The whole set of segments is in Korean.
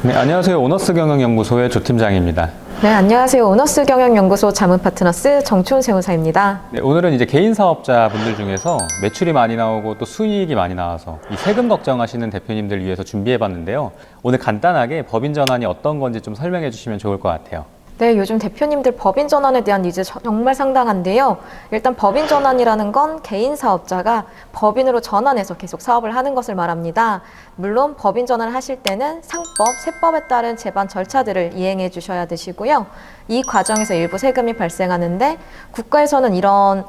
네, 안녕하세요. 오너스 경영연구소의 조 팀장입니다. 네, 안녕하세요. 오너스 경영연구소 자문파트너스 정춘 세무사입니다. 네, 오늘은 이제 개인 사업자분들 중에서 매출이 많이 나오고 또 수익이 많이 나와서 이 세금 걱정하시는 대표님들 위해서 준비해봤는데요. 오늘 간단하게 법인 전환이 어떤 건지 좀 설명해 주시면 좋을 것 같아요. 네, 요즘 대표님들 법인 전환에 대한 니즈 정말 상당한데요. 일단 법인 전환이라는 건 개인 사업자가 법인으로 전환해서 계속 사업을 하는 것을 말합니다. 물론 법인 전환을 하실 때는 상법, 세법에 따른 제반 절차들을 이행해 주셔야 되시고요. 이 과정에서 일부 세금이 발생하는데 국가에서는 이런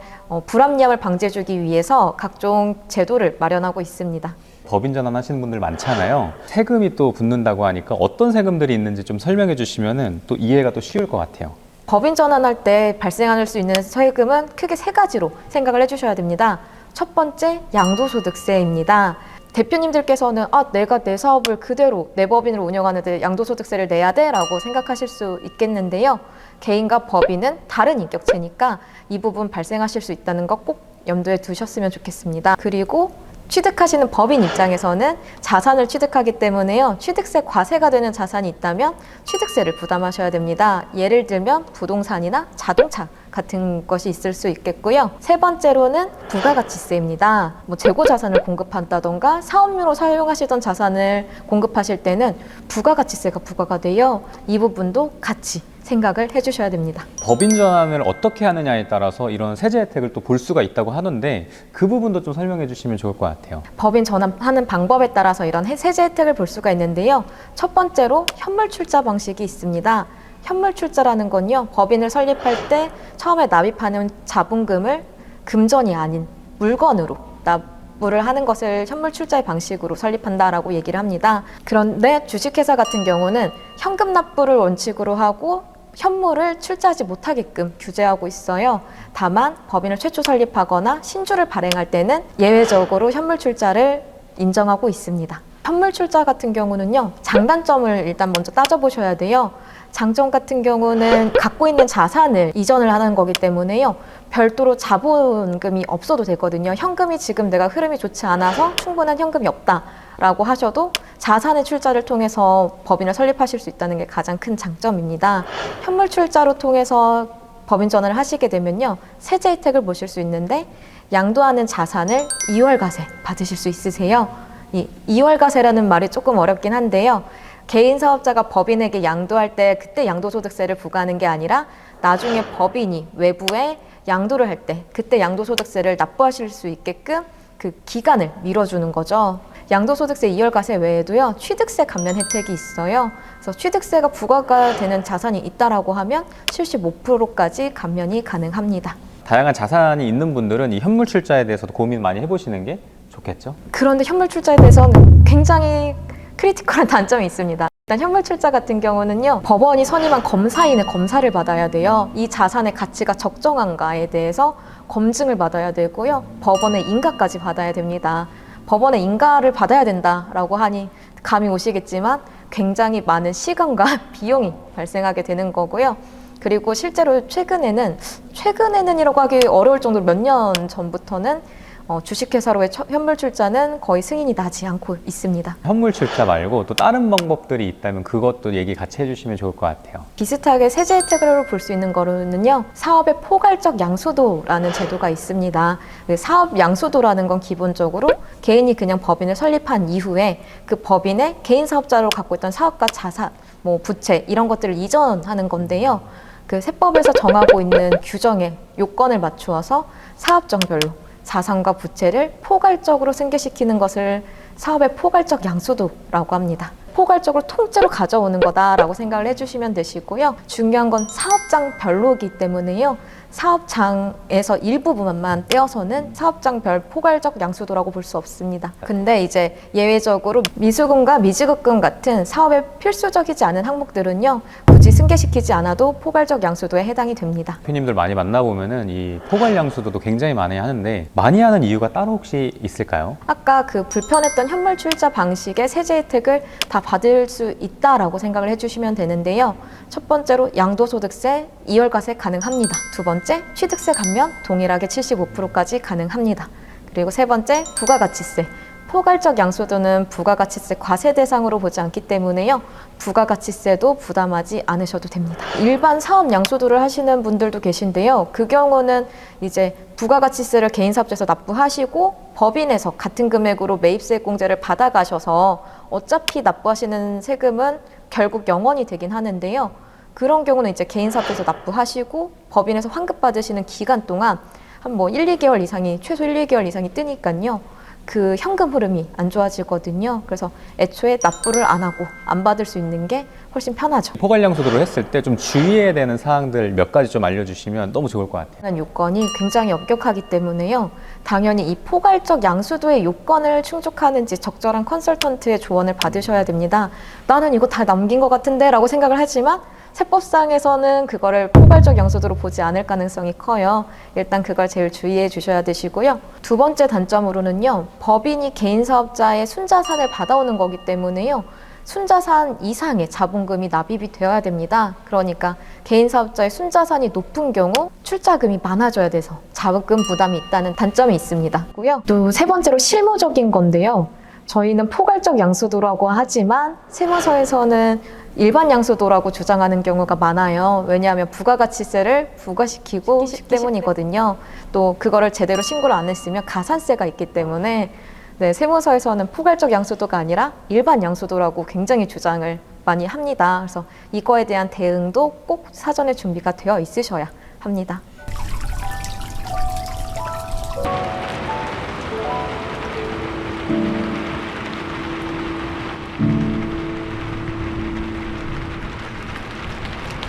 불합리함을 방지해주기 위해서 각종 제도를 마련하고 있습니다. 법인 전환 하시는 분들 많잖아요. 세금이 또 붙는다고 하니까 어떤 세금들이 있는지 좀 설명해 주시면은 또 이해가 또 쉬울 것 같아요. 법인 전환할 때 발생할 수 있는 세금은 크게 세 가지로 생각을 해주셔야 됩니다. 첫 번째, 양도소득세입니다. 대표님들께서는 내가 내 사업을 그대로 내 법인으로 운영하는데 양도소득세를 내야 돼? 라고 생각하실 수 있겠는데요. 개인과 법인은 다른 인격체니까 이 부분 발생하실 수 있다는 거 꼭 염두에 두셨으면 좋겠습니다. 그리고 취득하시는 법인 입장에서는 자산을 취득하기 때문에요. 취득세 과세가 되는 자산이 있다면 취득세를 부담하셔야 됩니다. 예를 들면 부동산이나 자동차 같은 것이 있을 수 있겠고요. 세 번째로는 부가가치세입니다. 재고 자산을 공급한다던가 사업료로 사용하시던 자산을 공급하실 때는 부가가치세가 부과가 돼요. 이 부분도 같이 생각을 해주셔야 됩니다. 법인 전환을 어떻게 하느냐에 따라서 이런 세제 혜택을 또 볼 수가 있다고 하는데 그 부분도 좀 설명해 주시면 좋을 것 같아요. 법인 전환하는 방법에 따라서 이런 세제 혜택을 볼 수가 있는데요. 첫 번째로 현물 출자 방식이 있습니다. 현물 출자라는 건요, 법인을 설립할 때 처음에 납입하는 자본금을 금전이 아닌 물건으로 납부를 하는 것을 현물 출자의 방식으로 설립한다라고 얘기를 합니다. 그런데 주식회사 같은 경우는 현금 납부를 원칙으로 하고 현물을 출자하지 못하게끔 규제하고 있어요. 다만 법인을 최초 설립하거나 신주를 발행할 때는 예외적으로 현물 출자를 인정하고 있습니다. 현물 출자 같은 경우는요, 장단점을 일단 먼저 따져보셔야 돼요. 장점 같은 경우는 갖고 있는 자산을 이전을 하는 거기 때문에요, 별도로 자본금이 없어도 되거든요. 현금이 지금 내가 흐름이 좋지 않아서 충분한 현금이 없다라고 하셔도 자산의 출자를 통해서 법인을 설립하실 수 있다는 게 가장 큰 장점입니다. 현물 출자로 통해서 법인 전환을 하시게 되면요, 세제 혜택을 보실 수 있는데 양도하는 자산을 이월과세 받으실 수 있으세요. 이 이월과세라는 말이 조금 어렵긴 한데요. 개인 사업자가 법인에게 양도할 때 그때 양도소득세를 부과하는 게 아니라 나중에 법인이 외부에 양도를 할 때 그때 양도소득세를 납부하실 수 있게끔 그 기간을 밀어주는 거죠. 양도소득세 이월과세 외에도요, 취득세 감면 혜택이 있어요. 그래서 취득세가 부과가 되는 자산이 있다라고 하면 75%까지 감면이 가능합니다. 다양한 자산이 있는 분들은 이 현물 출자에 대해서도 고민 많이 해보시는 게 좋겠죠? 그런데 현물 출자에 대해서는 굉장히 크리티컬한 단점이 있습니다. 일단 현물 출자 같은 경우는요, 법원이 선임한 검사인의 검사를 받아야 돼요. 이 자산의 가치가 적정한가에 대해서 검증을 받아야 되고요, 법원의 인가까지 받아야 됩니다. 법원의 인가를 받아야 된다라고 하니 감이 오시겠지만 굉장히 많은 시간과 비용이 발생하게 되는 거고요. 그리고 실제로 최근에는이라고 하기 어려울 정도로 몇 년 전부터는 주식회사로의 현물 출자는 거의 승인이 나지 않고 있습니다. 현물 출자 말고 또 다른 방법들이 있다면 그것도 얘기 같이 해주시면 좋을 것 같아요. 비슷하게 세제 혜택으로 볼 수 있는 거는요, 사업의 포괄적 양수도라는 제도가 있습니다. 사업 양수도라는 건 기본적으로 개인이 그냥 법인을 설립한 이후에 그 법인의 개인 사업자로 갖고 있던 사업과 자산, 부채 이런 것들을 이전하는 건데요. 그 세법에서 정하고 있는 규정에 요건을 맞추어서 사업종별로 자산과 부채를 포괄적으로 승계시키는 것을 사업의 포괄적 양수도라고 합니다. 포괄적으로 통째로 가져오는 거다라고 생각을 해주시면 되시고요. 중요한 건 사업장별로이기 때문에요, 사업장에서 일부분만 떼어서는 사업장별 포괄적 양수도라고 볼 수 없습니다. 근데 이제 예외적으로 미수금과 미지급금 같은 사업에 필수적이지 않은 항목들은요, 굳이 승계시키지 않아도 포괄적 양수도에 해당이 됩니다. 대표님들 많이 만나보면은 이 포괄 양수도도 굉장히 많이 하는데 많이 하는 이유가 따로 혹시 있을까요? 아까 그 불편했던 현물 출자 방식의 세제 혜택을 다 받을 수 있다라고 생각을 해주시면 되는데요. 첫 번째로 양도소득세 이월과세 가능합니다. 두 번째, 취득세 감면 동일하게 75%까지 가능합니다. 그리고 세 번째, 부가가치세 포괄적 양수도는 부가가치세 과세 대상으로 보지 않기 때문에요. 부가가치세도 부담하지 않으셔도 됩니다. 일반 사업 양수도를 하시는 분들도 계신데요. 그 경우는 이제 부가가치세를 개인사업자에서 납부하시고 법인에서 같은 금액으로 매입세 공제를 받아가셔서 어차피 납부하시는 세금은 결국 영원이 되긴 하는데요. 그런 경우는 이제 개인사업자에서 납부하시고 법인에서 환급 받으시는 기간 동안 한 뭐 1, 2개월 이상이 최소 1, 2개월 이상이 뜨니까요. 그 현금 흐름이 안 좋아지거든요. 그래서 애초에 납부를 안 하고 안 받을 수 있는 게 훨씬 편하죠. 포괄양수도를 했을 때 좀 주의해야 되는 사항들 몇 가지 좀 알려주시면 너무 좋을 것 같아요. 요건이 굉장히 엄격하기 때문에요. 당연히 이 포괄적 양수도의 요건을 충족하는지 적절한 컨설턴트의 조언을 받으셔야 됩니다. 나는 이거 다 남긴 것 같은데 라고 생각을 하지만 세법상에서는 그거를 포괄적 양수도로 보지 않을 가능성이 커요. 일단 그걸 제일 주의해 주셔야 되시고요. 두 번째 단점으로는요. 법인이 개인사업자의 순자산을 받아오는 거기 때문에요. 순자산 이상의 자본금이 납입이 되어야 됩니다. 그러니까 개인사업자의 순자산이 높은 경우 출자금이 많아져야 돼서 자본금 부담이 있다는 단점이 있습니다. 또 세 번째로 실무적인 건데요. 저희는 포괄적 양수도라고 하지만 세무서에서는 일반 양수도라고 주장하는 경우가 많아요. 왜냐하면 부가가치세를 부과시키고 싶기 때문이거든요. 또 그거를 제대로 신고를 안 했으면 가산세가 있기 때문에 네, 세무서에서는 포괄적 양수도가 아니라 일반 양수도라고 굉장히 주장을 많이 합니다. 그래서 이거에 대한 대응도 꼭 사전에 준비가 되어 있으셔야 합니다.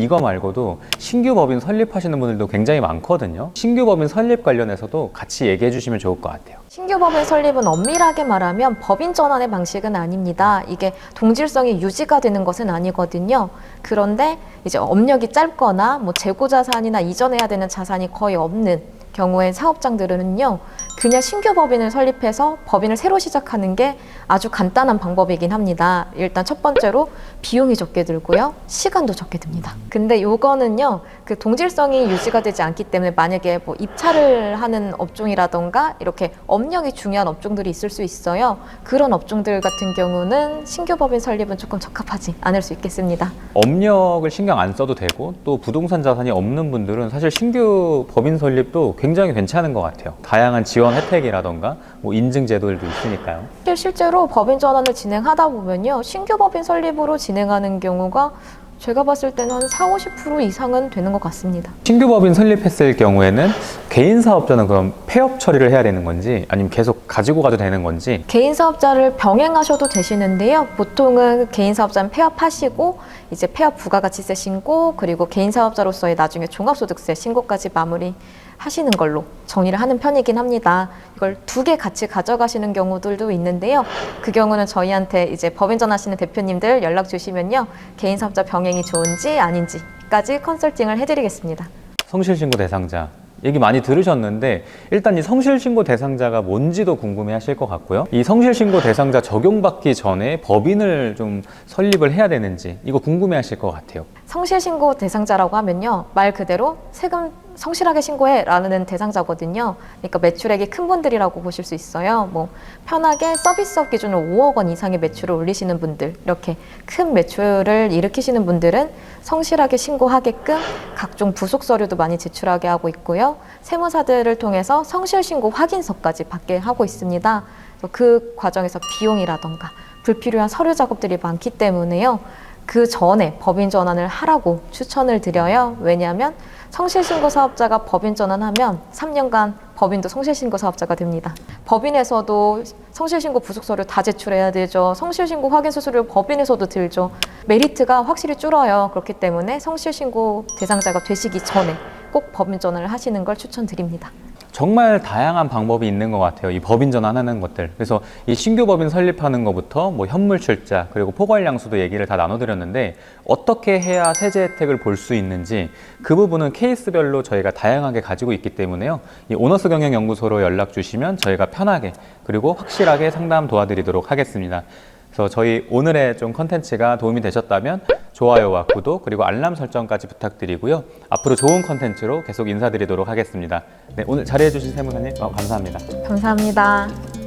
이거 말고도 신규 법인 설립하시는 분들도 굉장히 많거든요. 신규 법인 설립 관련해서도 같이 얘기해 주시면 좋을 것 같아요. 신규 법인 설립은 엄밀하게 말하면 법인 전환의 방식은 아닙니다. 이게 동질성이 유지가 되는 것은 아니거든요. 그런데 이제 업력이 짧거나 뭐 재고 자산이나 이전해야 되는 자산이 거의 없는 경우의 사업장들은요. 그냥 신규 법인을 설립해서 법인을 새로 시작하는 게 아주 간단한 방법이긴 합니다. 일단 첫 번째로 비용이 적게 들고요. 시간도 적게 듭니다. 근데 요거는요. 그 동질성이 유지가 되지 않기 때문에 만약에 뭐 입찰을 하는 업종이라던가 이렇게 업력이 중요한 업종들이 있을 수 있어요. 그런 업종들 같은 경우는 신규 법인 설립은 조금 적합하지 않을 수 있겠습니다. 업력을 신경 안 써도 되고 또 부동산 자산이 없는 분들은 사실 신규 법인 설립도 굉장히 괜찮은 것 같아요. 다양한 지원 혜택이라던가 뭐 인증 제도들도 있으니까요. 실제로 법인 전환을 진행하다 보면요. 신규 법인 설립으로 진행하는 경우가 제가 봤을 때는 한 40~50% 이상은 되는 것 같습니다. 신규 법인 설립했을 경우에는 개인 사업자는 그럼 폐업 처리를 해야 되는 건지 아니면 계속 가지고 가도 되는 건지. 개인 사업자를 병행하셔도 되시는데요. 보통은 개인 사업자는 폐업하시고 이제 폐업 부가가치세 신고 그리고 개인 사업자로서의 나중에 종합소득세 신고까지 마무리 하시는 걸로 정리를 하는 편이긴 합니다. 이걸 두 개 같이 가져가시는 경우들도 있는데요. 그 경우는 저희한테 이제 법인 전하시는 대표님들 연락 주시면요. 개인 사업자 병행이 좋은지 아닌지까지 컨설팅을 해드리겠습니다. 성실신고 대상자 얘기 많이 들으셨는데 일단 이 성실신고 대상자가 뭔지도 궁금해 하실 것 같고요. 이 성실신고 대상자 적용받기 전에 법인을 좀 설립을 해야 되는지 이거 궁금해 하실 것 같아요. 성실신고 대상자라고 하면요. 말 그대로 세금 성실하게 신고해 라는 대상자거든요. 그러니까 매출액이 큰 분들이라고 보실 수 있어요. 뭐 편하게 서비스업 기준으로 5억 원 이상의 매출을 올리시는 분들, 이렇게 큰 매출을 일으키시는 분들은 성실하게 신고하게끔 각종 부속 서류도 많이 제출하게 하고 있고요. 세무사들을 통해서 성실신고 확인서까지 받게 하고 있습니다. 그 과정에서 비용이라던가 불필요한 서류 작업들이 많기 때문에요. 그 전에 법인 전환을 하라고 추천을 드려요. 왜냐하면 성실신고 사업자가 법인 전환하면 3년간 법인도 성실신고 사업자가 됩니다. 법인에서도 성실신고 부속서류 다 제출해야 되죠. 성실신고 확인 수수료 법인에서도 들죠. 메리트가 확실히 줄어요. 그렇기 때문에 성실신고 대상자가 되시기 전에 꼭 법인 전환을 하시는 걸 추천드립니다. 정말 다양한 방법이 있는 것 같아요. 이 법인 전환하는 것들. 그래서 이 신규 법인 설립하는 것부터 뭐 현물 출자 그리고 포괄양수도 얘기를 다 나눠드렸는데 어떻게 해야 세제 혜택을 볼 수 있는지 그 부분은 케이스별로 저희가 다양하게 가지고 있기 때문에요. 이 오너스 경영연구소로 연락 주시면 저희가 편하게 그리고 확실하게 상담 도와드리도록 하겠습니다. 그래서 저희 오늘의 좀 컨텐츠가 도움이 되셨다면 좋아요와 구독 그리고 알람 설정까지 부탁드리고요. 앞으로 좋은 컨텐츠로 계속 인사드리도록 하겠습니다. 네, 오늘 자리해주신 세무사님 감사합니다. 감사합니다.